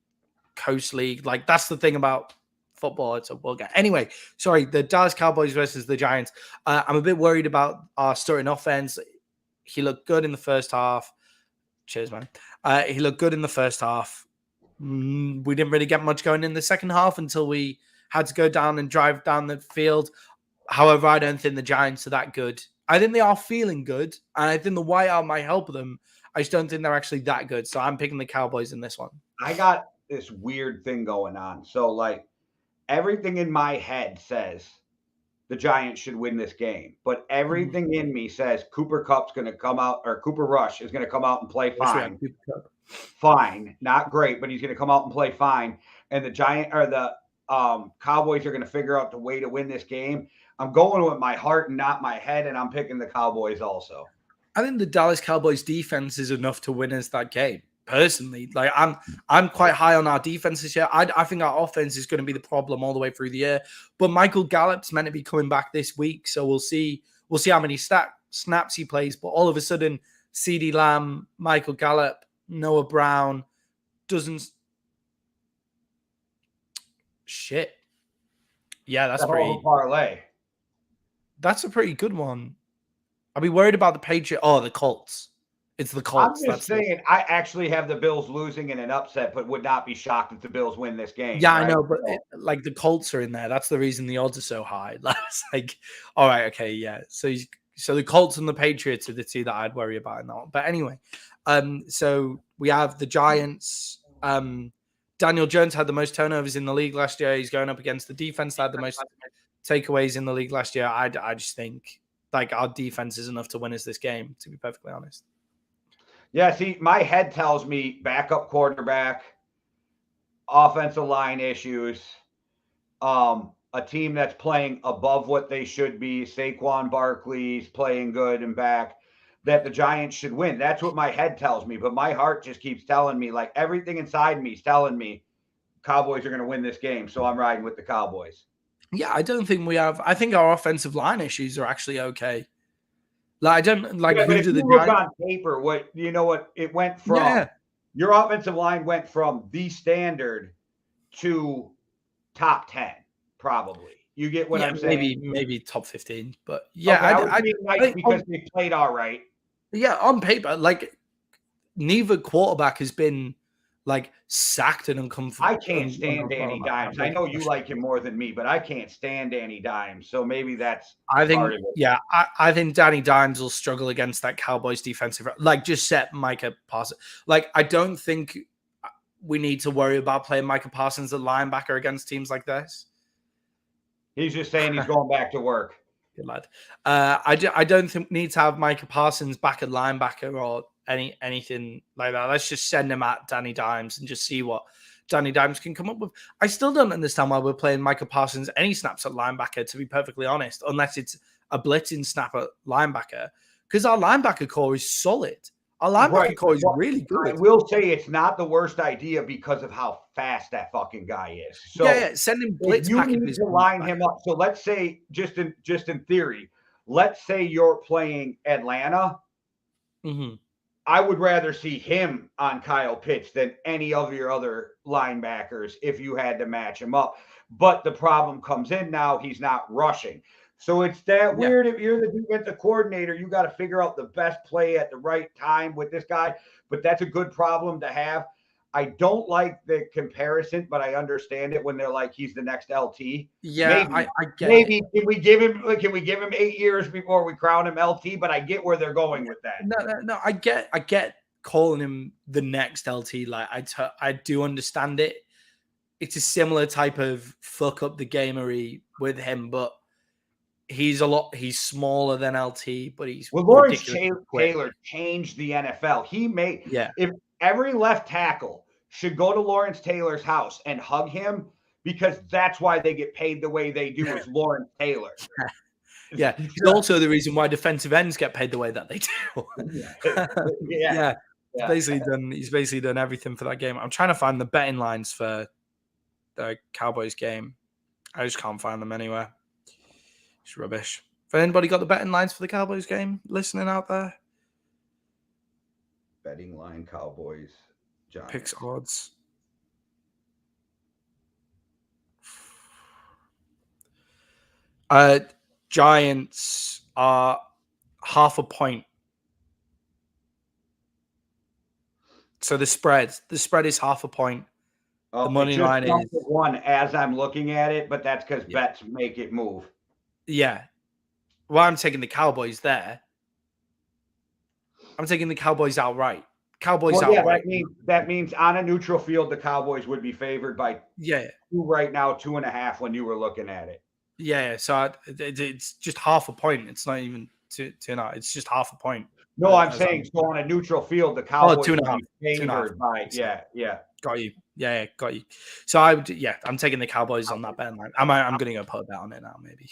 Coast league, like that's the thing about football. It's a world game. Anyway, sorry, the Dallas Cowboys versus the Giants. I'm a bit worried about our starting offense. He looked good in the first half. Cheers, man. He looked good in the first half. We didn't really get much going in the second half until we had to go down and drive down the field. However, I don't think the Giants are that good. I think they are feeling good, and I think the whiteout might help them. I just don't think they're actually that good. So I'm picking the Cowboys in this one. I got this weird thing going on. So, like, everything in my head says the Giants should win this game, but everything in me says Cooper Kupp's going to come out, or Cooper Rush is going to come out and play fine. Fine, not great, but he's going to come out and play fine. And the Cowboys are going to figure out the way to win this game. I'm going with my heart and not my head, and I'm picking the Cowboys also. I think the Dallas Cowboys defense is enough to win us that game. Personally, like I'm quite high on our defense this year. I think our offense is going to be the problem all the way through the year. But Michael Gallup's meant to be coming back this week, so we'll see how many snaps he plays. But all of a sudden, CeeDee Lamb, Michael Gallup, Noah Brown doesn't. Shit. Yeah, that's pretty. Parlay. That's a pretty good one. I'll be worried about the Patriots. Oh, the Colts. It's the Colts. I'm just saying, I actually have the Bills losing in an upset, but would not be shocked if the Bills win this game. Yeah, right? I know, but like the Colts are in there. That's the reason the odds are so high. That's like, all right, okay, yeah. So the Colts and the Patriots are the two that I'd worry about in that one. But anyway, so we have the Giants. Daniel Jones had the most turnovers in the league last year. He's going up against the defense that had the most takeaways in the league last year. I just think like our defense is enough to win us this game, to be perfectly honest. Yeah, see, my head tells me backup quarterback, offensive line issues, a team that's playing above what they should be. Saquon Barkley's playing good and back, that the Giants should win. That's what my head tells me. But my heart just keeps telling me, like everything inside me is telling me Cowboys are going to win this game. So I'm riding with the Cowboys. Yeah, I don't think we have. I think our offensive line issues are actually okay. Like I don't like. Yeah, but if you look on paper, what it went from. Yeah. Your offensive line went from the standard to top 10, probably. You get what I'm saying? Maybe top 15, but yeah, okay, I think because they played all right. Yeah, on paper, like neither quarterback has been like sacked and uncomfortable. I can't stand Danny Dimes. I know you like him more than me, but I can't stand Danny Dimes. So maybe that's part of it. Yeah, I think Danny Dimes will struggle against that Cowboys defensive. Like just set Micah Parsons. Like I don't think we need to worry about playing Micah Parsons at linebacker against teams like this. He's just saying he's going back to work. Good lad. I don't think we need to have Micah Parsons back at linebacker or anything like that. Let's just send him at Danny Dimes and just see what Danny Dimes can come up with. I still don't understand why we're playing Micah Parsons any snaps at linebacker, to be perfectly honest, unless it's a blitzing snap at linebacker, because our linebacker core is solid. Our linebacker core is really good. I will say it's not the worst idea because of how fast that fucking guy is. So yeah, send him blitz packages. You need to line him up. So let's say, just in theory, let's say you're playing Atlanta. Mm-hmm. I would rather see him on Kyle Pitts than any of your other linebackers if you had to match him up. But the problem comes in now, he's not rushing. So it's that weird. If you're the defensive coordinator, you got to figure out the best play at the right time with this guy. But that's a good problem to have. I don't like the comparison, but I understand it when they're like, he's the next LT. Yeah, I get maybe it. Can we give him 8 years before we crown him LT? But I get where they're going with that. No, I get calling him the next LT. Like I do understand it. It's a similar type of fuck up the gamery with him, but he's smaller than LT, but he's Lawrence Taylor changed the NFL. If every left tackle should go to Lawrence Taylor's house and hug him, because that's why they get paid the way they do is Lawrence Taylor. Yeah, he's also the reason why defensive ends get paid the way that they do. Yeah. He's basically done everything for that game. I'm trying to find the betting lines for the Cowboys game. I just can't find them anywhere. It's rubbish. Have anybody got the betting lines for the Cowboys game listening out there? Betting line Cowboys. Giants. Picks odds. Giants are 0.5 point. So the spread is 0.5 point. Oh, the money line is 1 as I'm looking at it, but that's because bets make it move. Yeah. Well, I'm taking the Cowboys there. I'm taking the Cowboys outright. Outright. That means on a neutral field, the Cowboys would be favored by 2 right now, 2.5 when you were looking at it. Yeah, so it's just 0.5 point. It's not even 2. It's just 0.5 point. No, I'm saying so on a neutral field, the Cowboys 2.5. would be favored by Got you. Yeah, got you. So I'm taking the Cowboys on that bet line. I'm going to go put a bet on it now, maybe.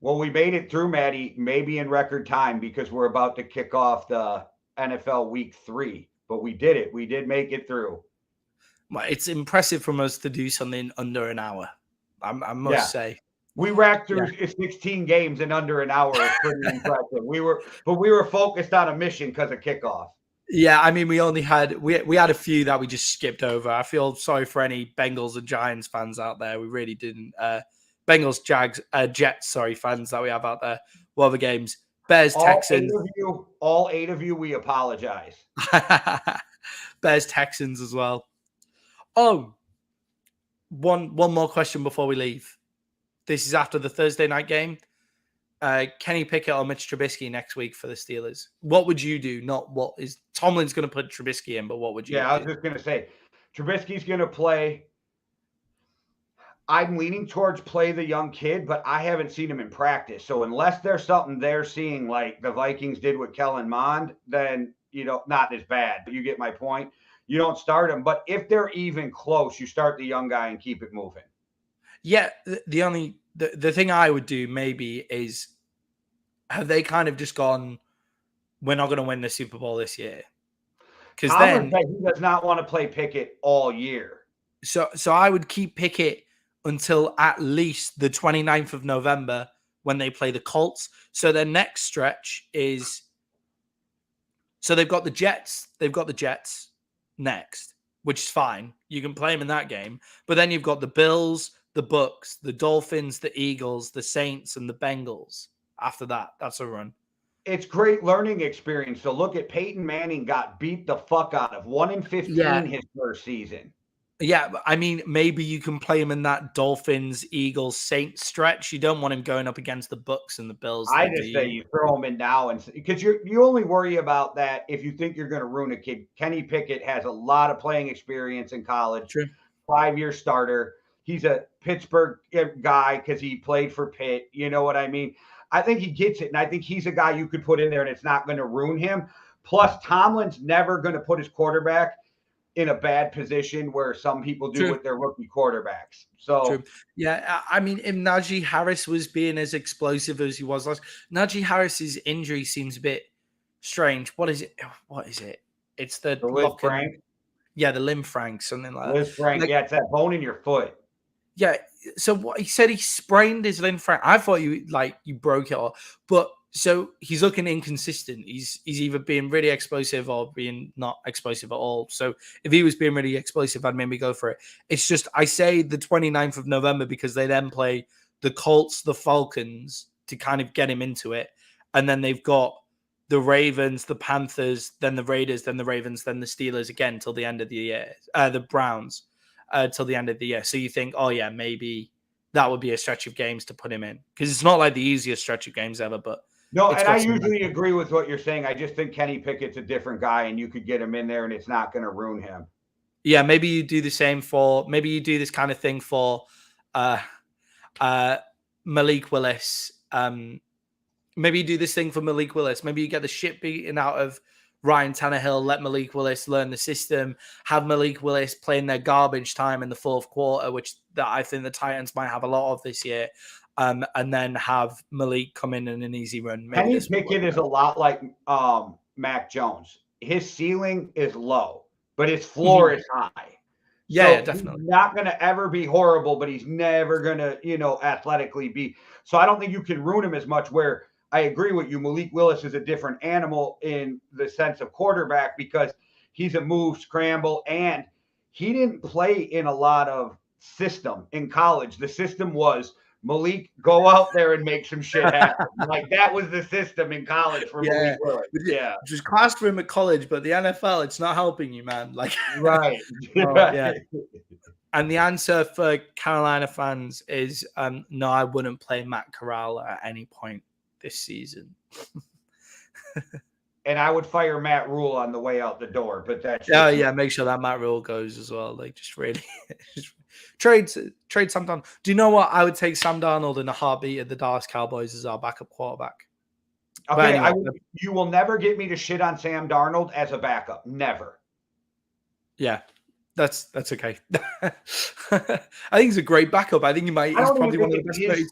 Well, we made it through, Maddie, maybe in record time because we're about to kick off the NFL Week 3. But we did it. We did make it through. It's impressive from us to do something under an hour. I must say. We racked through 16 games in under an hour. It's pretty impressive. We were focused on a mission because of kickoff. Yeah, I mean, we only had we had a few that we just skipped over. I feel sorry for any Bengals and Giants fans out there. We really didn't. Bengals, Jags, Jets, fans that we have out there. What other games? Bears, Texans. All 8 of you, we apologize. Bears, Texans as well. Oh, one more question before we leave. This is after the Thursday night game. Kenny Pickett or Mitch Trubisky next week for the Steelers. What would you do? Not what is Tomlin's going to put Trubisky in, but what would you do? I was just going to say, Trubisky's going to play. I'm leaning towards play the young kid, but I haven't seen him in practice. So unless there's something they're seeing like the Vikings did with Kellen Mond, then, not as bad. But you get my point. You don't start him. But if they're even close, you start the young guy and keep it moving. Yeah, the thing I would do maybe is have they kind of just gone, we're not going to win the Super Bowl this year? Because then he does not want to play Pickett all year. So I would keep Pickett until at least the 29th of November when they play the Colts. So their next stretch is, so they've got the Jets next, which is fine. You can play them in that game. But then you've got the Bills, the Bucks, the Dolphins, the Eagles, the Saints, and the Bengals. After that, that's a run. It's great learning experience. So look at Peyton Manning got beat the fuck out of 1-15 his first season. Yeah, I mean, maybe you can play him in that Dolphins, Eagles, Saints stretch. You don't want him going up against the Bucks and the Bills. I just say you throw him in now, and because you only worry about that if you think you're going to ruin a kid. Kenny Pickett has a lot of playing experience in college. True. 5-year starter. He's a Pittsburgh guy because he played for Pitt. You know what I mean? I think he gets it, and I think he's a guy you could put in there, and it's not going to ruin him. Plus, Tomlin's never going to put his quarterback in a bad position where some people do with their rookie quarterbacks. So, yeah, I mean, if Najee Harris was being as explosive as he was last, Najee Harris's injury seems a bit strange. What is it? It's the Liz Frank. Yeah, the limb frank, something like that. Liz Frank, it's that bone in your foot. Yeah, so what he said, he sprained his limb frank. I thought you broke it off, but so he's looking inconsistent. He's either being really explosive or being not explosive at all. So if he was being really explosive, I'd maybe go for it. It's just, I say the 29th of November because they then play the Colts, the Falcons to kind of get him into it. And then they've got the Ravens, the Panthers, then the Raiders, then the Ravens, then the Steelers again till the end of the year. The Browns till the end of the year. So you think, oh yeah, maybe that would be a stretch of games to put him in. Because it's not like the easiest stretch of games ever, but no, and I usually agree with what you're saying. I just think Kenny Pickett's a different guy, and you could get him in there, and it's not going to ruin him. Yeah, maybe you do the same maybe you do this kind of thing for Malik Willis. Maybe you do this thing for Malik Willis. Maybe you get the shit beaten out of Ryan Tannehill, let Malik Willis learn the system, have Malik Willis playing their garbage time in the fourth quarter, which I think the Titans might have a lot of this year, and then have Malik come in an easy run. Maybe Kenny Pickett is a lot like Mac Jones. His ceiling is low, but his floor is high. Yeah, definitely. He's not going to ever be horrible, but he's never going to, athletically be. So I don't think you can ruin him as much. Where I agree with you, Malik Willis is a different animal in the sense of quarterback because he's a move, scramble, and he didn't play in a lot of system in college. The system was Malik, go out there and make some shit happen. Like that was the system in college for Malik Willis. Yeah. Just class for him at college, but the NFL, it's not helping you, man. Like right. Yeah. And the answer for Carolina fans is no, I wouldn't play Matt Corral at any point this season. And I would fire Matt Rule on the way out the door, but that's make sure that Matt Rule goes as well. Like just really trade Sam Darnold. Do you know what? I would take Sam Darnold in a heartbeat at the Dallas Cowboys as our backup quarterback. Okay, anyway, you will never get me to shit on Sam Darnold as a backup. Never. Yeah, that's okay. I think he's a great backup. I think he's probably one of the best players.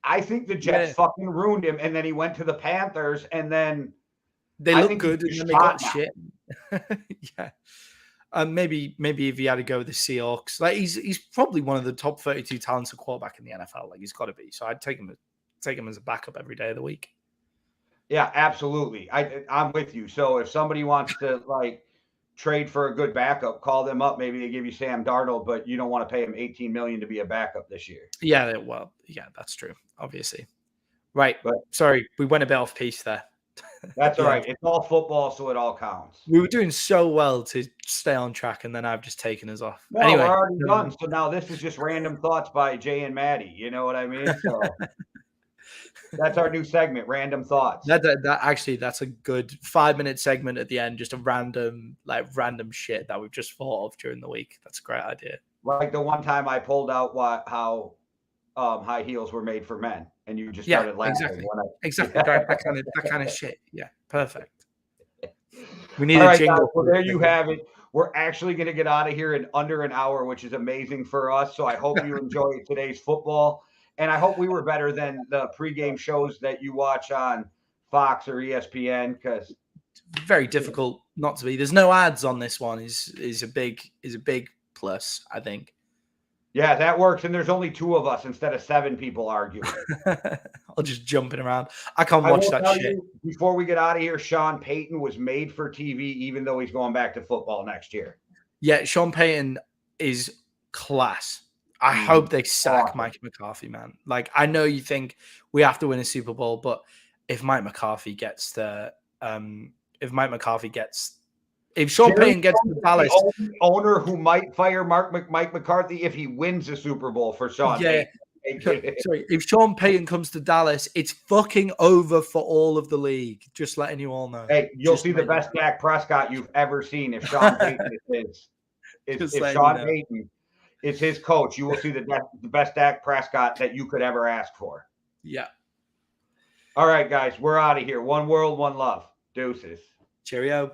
I think the Jets fucking ruined him, and then he went to the Panthers, and then they looked good, and then they got shit. Yeah. Maybe if he had to go with the Seahawks, like he's probably one of the top 32 talents of quarterback in the NFL. Like he's got to be. So I'd take him as a backup every day of the week. Yeah, absolutely. I'm with you. So if somebody wants to like trade for a good backup, call them up. Maybe they give you Sam Darnold, but you don't want to pay him $18 million to be a backup this year. Yeah, yeah, that's true. Obviously, right. But sorry, we went a bit off piece there. That's all right. It's all football, so it all counts. We were doing so well to stay on track, and then I've just taken us off. No, anyway, we're already done. So now this is just random thoughts by Jay and Maddie. You know what I mean? So that's our new segment, random thoughts. That's a good 5-minute segment at the end, just a random shit that we've just thought of during the week. That's a great idea. Like the one time I pulled out how high heels were made for men, and you just started laughing. Exactly. That kind of shit. Yeah, perfect. We need a jingle. Guys, well, there you have it. We're actually going to get out of here in under an hour, which is amazing for us. So I hope you enjoyed today's football, and I hope we were better than the pregame shows that you watch on Fox or ESPN, because very difficult not to be. There's no ads on this one. Is a big plus, I think. Yeah, that works. And there's only 2 of us instead of 7 people arguing. I'll just jumping around. I can't watch that shit. Before we get out of here, Sean Payton was made for TV, even though he's going back to football next year. Yeah, Sean Payton is class. I hope they sack Mike McCarthy, man. Like, I know you think we have to win a Super Bowl, but if Mike McCarthy gets if Sean Payton gets to Dallas, the owner who might fire Mike McCarthy if he wins a Super Bowl for Sean Payton. Sorry, if Sean Payton comes to Dallas, it's fucking over for all of the league. Just letting you all know. Hey, you'll see the best Dak Prescott you've ever seen if Sean Payton is if Sean Payton is his coach. You will see the best Dak Prescott that you could ever ask for. Yeah. All right, guys, we're out of here. One world, one love. Deuces. Cheerio.